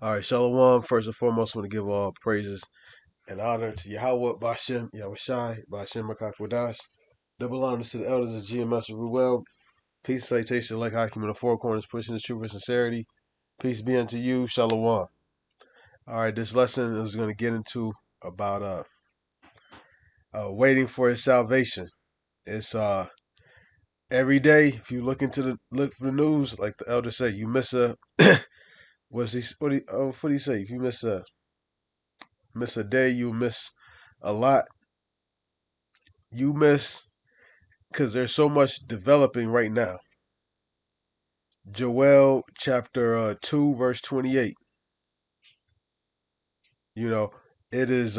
All right, Shalom. First and foremost, I want to give all praises and honor to Yahweh, Bashem, Yahushai, Bashem, Makakwadash. Double honors to the elders of GMS and Ruel. Peace, salutation, like Hakim in the four corners, pushing the truth with sincerity. Peace be unto you, Shalom. All right, this lesson is going to get into about waiting for his salvation. It's every day. If you look for the news, like the elder say, you miss a what do you say? If you miss a day, you miss a lot. You miss because there's so much developing right now. Joel chapter 2 verse 28. You know, it is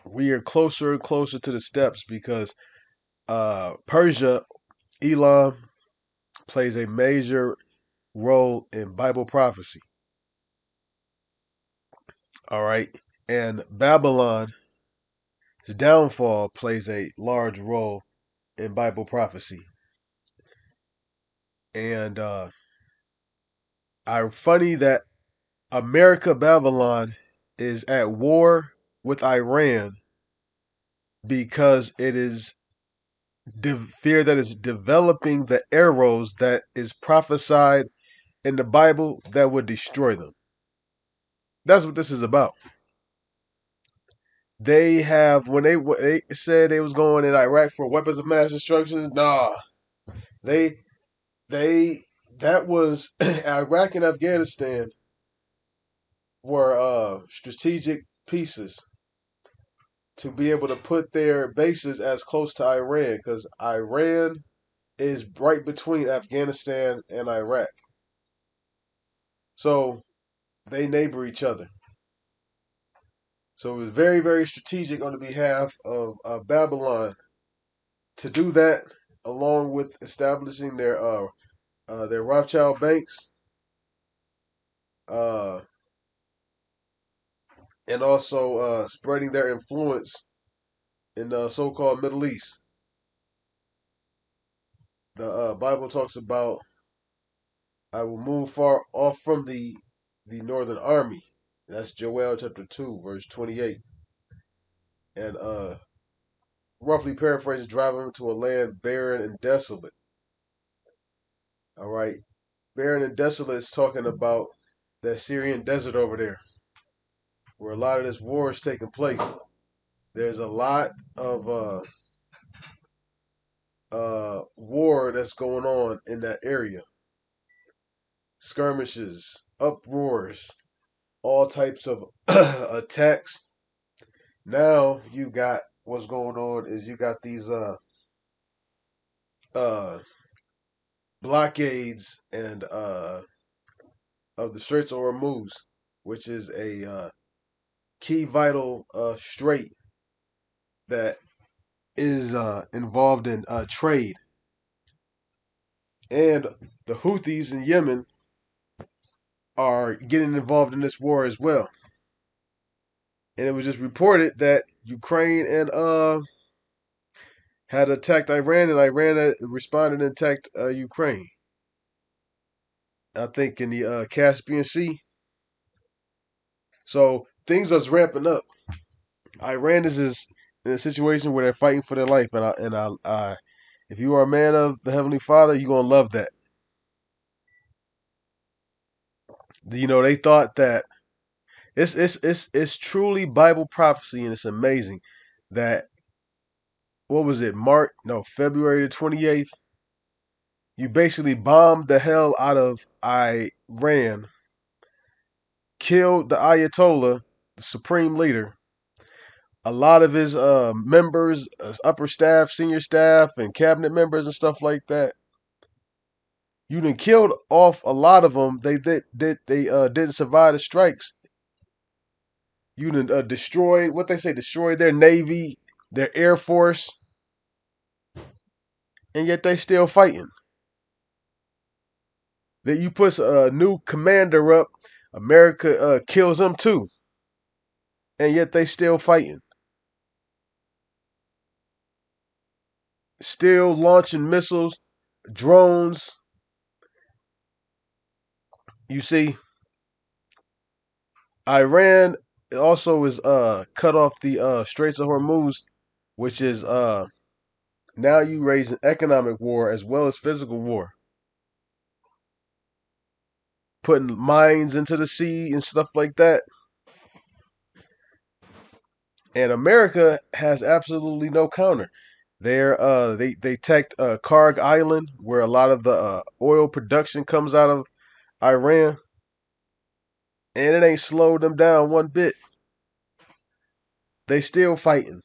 we are closer and closer to the steps because Persia, Elam plays a major role in Bible prophecy. All right. And Babylon's downfall plays a large role in Bible prophecy. And funny that America Babylon is at war with Iran because it is fear that is developing the arrows that is prophesied in the Bible that would destroy them. That's what this is about. They have when they said they was going in Iraq for weapons of mass destruction. Nah, they they that was Iraq and Afghanistan were strategic pieces to be able to put their bases as close to Iran because Iran is right between Afghanistan and Iraq. So they neighbor each other. So it was very, very strategic on the behalf of Babylon to do that, along with establishing their Rothschild banks, uh, and also spreading their influence in the so-called Middle East. The Bible talks about I will move far off from the northern army. That's Joel chapter 2, verse 28. And roughly paraphrased, drive them to a land barren and desolate. All right. Barren and desolate is talking about that Syrian desert over there, where a lot of this war is taking place. There's a lot of war that's going on in that area. Skirmishes, uproars, all types of attacks. Now you got what's going on is you got these uh blockades and of the Straits of Hormuz, which is a key vital strait that is involved in trade. And the Houthis in Yemen are getting involved in this war as well. And it was just reported that Ukraine and had attacked Iran, and Iran responded and attacked Ukraine. I think in the Caspian Sea. So things are ramping up. Iran is in a situation where they're fighting for their life, and if you are a man of the Heavenly Father, you're gonna love that. You know, they thought that it's truly Bible prophecy, and it's amazing that what was it, February the 28th? You basically bombed the hell out of Iran, killed the Ayatollah, the supreme leader, a lot of his members, upper staff, senior staff, and cabinet members and stuff like that. You done killed off a lot of them. They didn't survive the strikes. You done destroyed what they say, destroyed their navy, their air force, and yet they still fighting. That you put a new commander up, America kills them too, and yet they still fighting. Still launching missiles, drones. You see, Iran also is cut off the Straits of Hormuz, which is now you raising economic war as well as physical war, putting mines into the sea and stuff like that. And America has absolutely no counter. They attacked Karg Island, where a lot of the oil production comes out of Iran, and it ain't slowed them down one bit. They still fighting,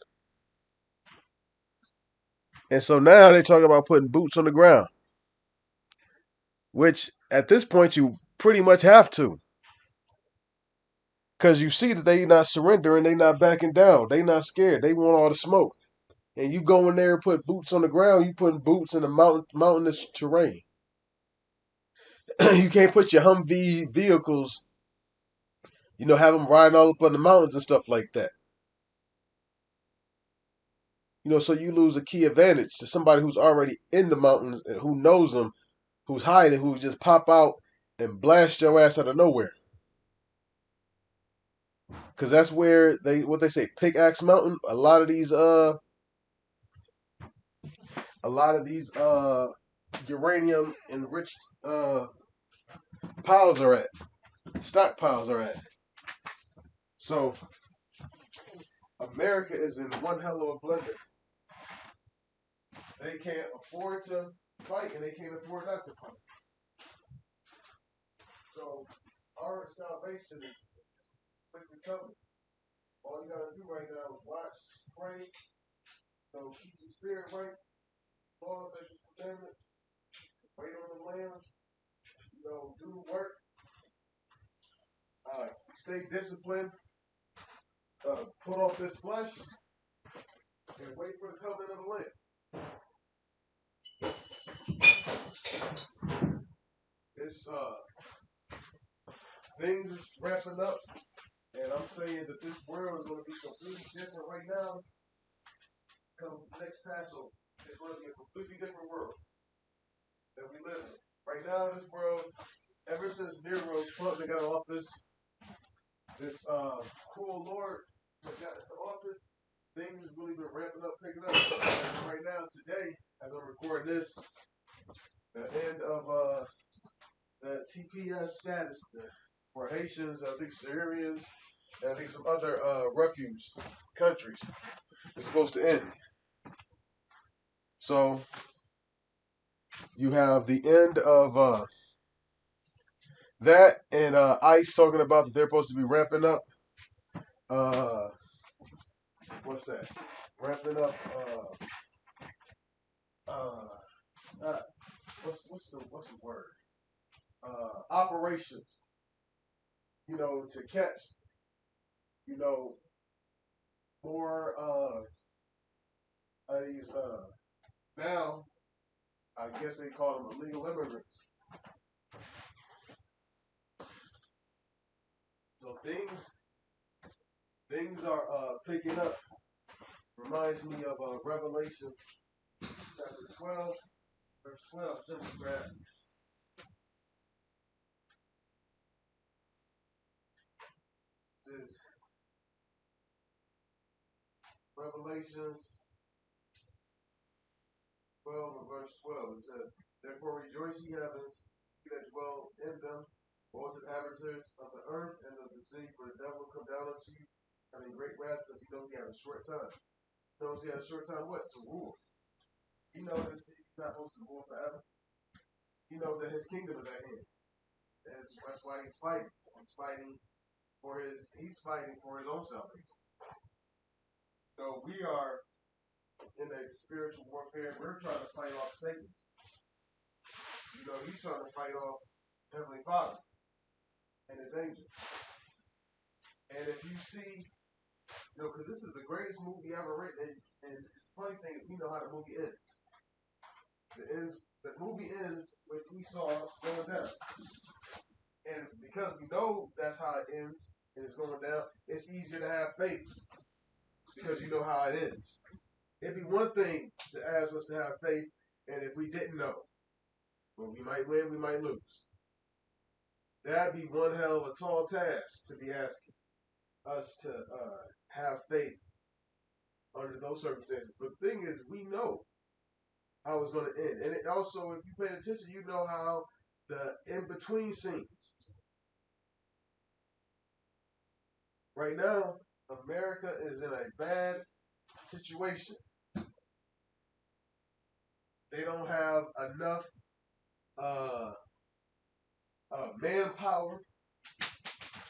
and so now they talk about putting boots on the ground, which at this point you pretty much have to, because you see that they not surrendering, they not backing down, they not scared, they want all the smoke. And you go in there and put boots on the ground, you putting boots in the mountainous terrain. You can't put your Humvee vehicles, have them riding all up on the mountains and stuff like that. So you lose a key advantage to somebody who's already in the mountains and who knows them, who's hiding, who just pop out and blast your ass out of nowhere. Because that's where what they say, Pickaxe Mountain. A lot of these uranium enriched piles are at, stockpiles are at. So America is in one hell of a blender. They can't afford to fight, and they can't afford not to fight. So our salvation is quickly coming. All you gotta do right now is watch, pray, keep your spirit right, follow such commandments, wait on the Lamb, do the work, stay disciplined, put off this flesh, and wait for the coming of the Lamb. It's things is wrapping up, and I'm saying that this world is going to be completely different right now. Come next Passover, it's going to be a completely different world that we live in. Right now, this world, ever since Nero Trump got office, this cruel Lord that got into office, things has really been ramping up, picking up. And right now, today, as I'm recording this, the end of the TPS status for Haitians, I think Syrians, and I think some other refuge countries is supposed to end. So you have the end of that, and ICE talking about that they're supposed to be ramping up. What's that? Ramping up. What's the word? Operations. To catch. More of these. Now, I guess they call them illegal immigrants. So things are picking up. Reminds me of Revelation chapter 12, verse 12. Just grab. This is Revelations 12 and verse 12. It says, "Therefore rejoice, ye heavens, ye that dwell in them, both the inhabitants of the earth and of the sea, for the devil has come down unto you, having great wrath, because he knows he had a short time." He knows he had a short time what? To rule. He knows that he's not supposed to rule forever. He knows that his kingdom is at hand. That's why he's fighting. He's fighting for his own salvation. So we are in a spiritual warfare. We're trying to fight off Satan. He's trying to fight off Heavenly Father and his angels. And if you see, because this is the greatest movie ever written, and the funny thing is, we know how the movie ends. The movie ends with Esau going down. And because we know that's how it ends, and it's going down, it's easier to have faith because you know how it ends. It'd be one thing to ask us to have faith, and if we didn't know, well, we might win, we might lose. That'd be one hell of a tall task to be asking us to have faith under those circumstances. But the thing is, we know how it's going to end. And it also, if you pay attention, you know how the in-between scenes. Right now, America is in a bad situation. They don't have enough uh, manpower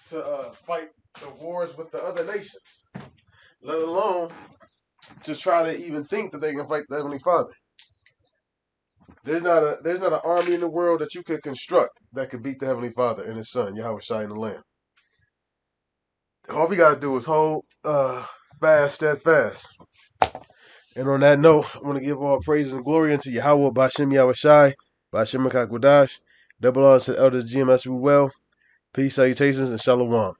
to fight the wars with the other nations, let alone just try to even think that they can fight the Heavenly Father. There's not an army in the world that you could construct that could beat the Heavenly Father and His Son, Yahweh Shai in the Lamb. All we gotta do is hold fast, steadfast. And on that note, I want to give all praises and glory unto Yahweh, Bashem Yahweh Shai, Bashem Makakwadash. Double honors to the elders GMS well. Peace, salutations, and shalom.